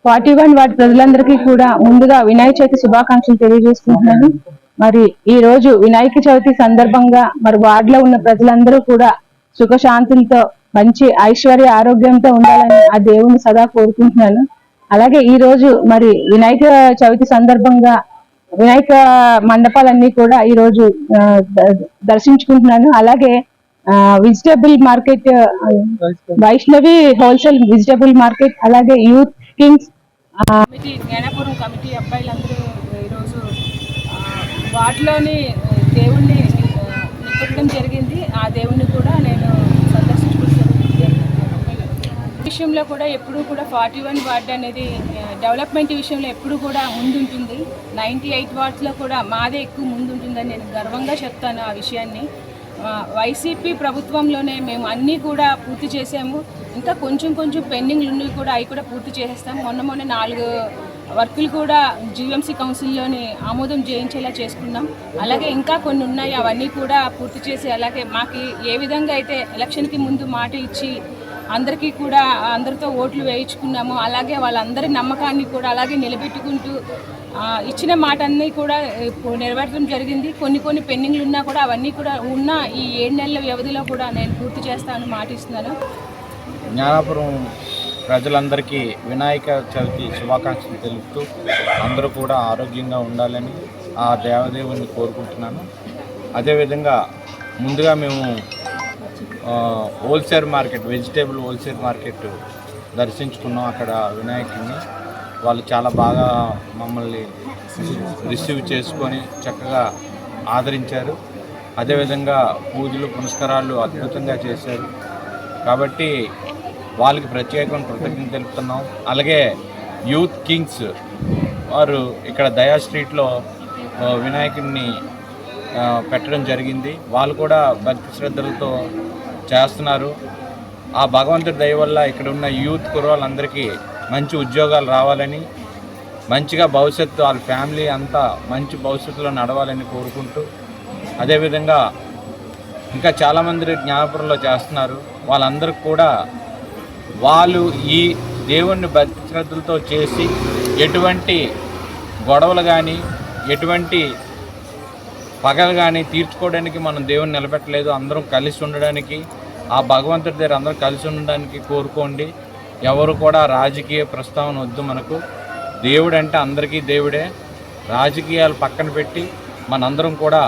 41 ward ప్రజలందరికీ కూడా ముందుగా వినాయక చవితి శుభాకాంక్షలు తెలియజేసుకుంటున్నాను. మరి ఈ రోజు వినాయక చవితి సందర్భంగా మరి వార్డులో ఉన్న ప్రజలందరూ కూడా సుఖశాంతులతో మంచి ఐశ్వర్య ఆరోగ్యంతో ఉండాలని ఆ దేవుని సదా కోరుకుంటున్నాను. అలాగే ఈ రోజు మరి వినాయక చవితి సందర్భంగా వినాయక మండపాలన్నీ కూడా ఈ రోజు దర్శించుకుంటున్నాను. అలాగే vegetable market, Vaishnavi wholesale vegetable market, అలాగే youth kings committee, Gnanapuram committee అబ్బాయిలందరూ ఈరోజు వాటిలోని దేవుణ్ణి నిలబెట్టడం జరిగింది. ఆ దేవుణ్ణి కూడా నేను సందర్శించుకుంటున్నాను. విషయంలో కూడా ఎప్పుడూ కూడా 41 వార్డు అనేది డెవలప్మెంట్ విషయంలో ఎప్పుడు కూడా ముందుంటుంది. 98 వార్డ్స్లో కూడా మాదే ఎక్కువ ముందుంటుందని నేను గర్వంగా చెప్తాను. ఆ విషయాన్ని వైసీపీ ప్రభుత్వంలోనే మేము అన్నీ కూడా పూర్తి చేసాము. ఇంకా కొంచెం పెండింగ్లు ఉన్నవి కూడా అవి కూడా పూర్తి చేసేస్తాం. మొన్న 4 వర్కులు కూడా జీవీఎంసీ కౌన్సిల్లోని ఆమోదం చేయించేలా చేసుకున్నాం. అలాగే ఇంకా కొన్ని ఉన్నాయి, అవన్నీ కూడా పూర్తి చేసి, అలాగే మాకు ఏ విధంగా అయితే ఎలక్షన్కి ముందు మాట ఇచ్చి అందరితో ఓట్లు వేయించుకున్నాము, అలాగే వాళ్ళందరి నమ్మకాన్ని కూడా అలాగే నిలబెట్టుకుంటూ ఇచ్చిన మాట అన్నీ కూడా నెరవేర్చడం జరిగింది. కొన్ని పెండింగ్లు ఉన్నా కూడా అవన్నీ కూడా ఉన్న ఈ 7 నెలల వ్యవధిలో కూడా నేను పూర్తి చేస్తానని మాట ఇస్తున్నాను. జ్ఞానాపురం ప్రజలందరికీ వినాయక చవితి శుభాకాంక్షలు తెలుపుతూ అందరూ కూడా ఆరోగ్యంగా ఉండాలని ఆ దేవదేవుని కోరుకుంటున్నాను. అదేవిధంగా ముందుగా మేము wholesale market, vegetable wholesale market దర్శించుకున్నాం. అక్కడ వినాయకుడిని వాళ్ళు చాలా బాగా మమ్మల్ని రిసీవ్ చేసుకొని చక్కగా ఆదరించారు. అదేవిధంగా పూజలు పునస్కారాలు అద్భుతంగా చేశారు. కాబట్టి వాళ్ళకి ప్రత్యేకమైన కృతజ్ఞతలు తెలుపుతున్నాం. అలాగే యూత్ కింగ్స్ వారు ఇక్కడ దయా స్ట్రీట్లో వినాయకుడిని పెట్టడం జరిగింది. వాళ్ళు కూడా భక్తి శ్రద్ధలతో చేస్తున్నారు. ఆ భగవంతుడి దయ వల్ల ఇక్కడ ఉన్న యూత్ కుర్రాళ్ళందరికీ మంచి ఉద్యోగాలు రావాలని, మంచిగా భవిష్యత్తు వాళ్ళ ఫ్యామిలీ అంతా మంచి భవిష్యత్తులో నడవాలని కోరుకుంటూ, అదేవిధంగా ఇంకా చాలామంది జ్ఞానపురంలో చేస్తున్నారు. వాళ్ళందరికీ కూడా వాళ్ళు ఈ దేవుణ్ణి భక్తి శ్రద్ధలతో చేసి ఎటువంటి గొడవలు కానీ ఎటువంటి పగలు కానీ తీర్చుకోవడానికి మనం దేవుని నిలబెట్టలేదు. అందరం కలిసి ఉండడానికి, ఆ భగవంతుడి దగ్గర అందరూ కలిసి ఉండడానికి కోరుకోండి. ఎవరు కూడా రాజకీయ ప్రస్తావన వద్దు. మనకు దేవుడు అంటే అందరికీ దేవుడే. రాజకీయాలు పక్కన పెట్టి మనందరం కూడా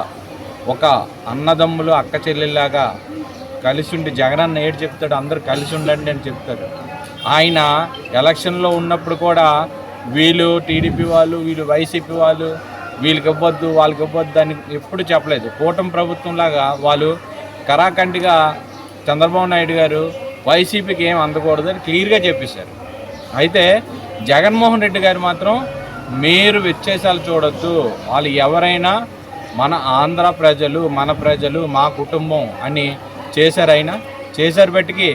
ఒక అన్నదమ్ములు అక్క చెల్లెల్లాగా కలిసి ఉండి, జగనన్న ఏడు చెప్తాడు, అందరూ కలిసి ఉండండి అని చెప్తాడు. ఆయన ఎలక్షన్లో ఉన్నప్పుడు కూడా వీళ్ళు టీడీపీ వాళ్ళు, వీళ్ళు వైసీపీ వాళ్ళు, వీళ్ళకి ఇవ్వద్దు వాళ్ళకి ఇవ్వద్దు అని ఎప్పుడు చెప్పలేదు. కూటమి ప్రభుత్వంలాగా వాళ్ళు కరాఖండిగా చంద్రబాబు నాయుడు గారు వైసీపీకి ఏం అందకూడదు అని క్లియర్గా చెప్పేశారు. అయితే జగన్మోహన్ రెడ్డి గారు మాత్రం మీరు వ్యత్యాసాలు చూడొద్దు, వాళ్ళు ఎవరైనా మన ఆంధ్ర ప్రజలు, మన ప్రజలు, మా కుటుంబం అని చేశారు. ఆయన చేశారు బట్టికి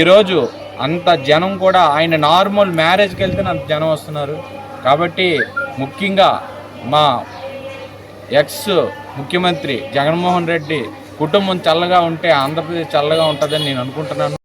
ఈరోజు అంత జనం కూడా ఆయన నార్మల్ మ్యారేజ్కి వెళ్తే అంత జనం వస్తున్నారు. కాబట్టి ముఖ్యంగా మా ఎక్స్ ముఖ్యమంత్రి జగన్మోహన్ రెడ్డి కుటుంబం చల్లగా ఉంటే ఆంధ్రప్రదేశ్ చల్లగా ఉంటుందని నేను అనుకుంటున్నాను.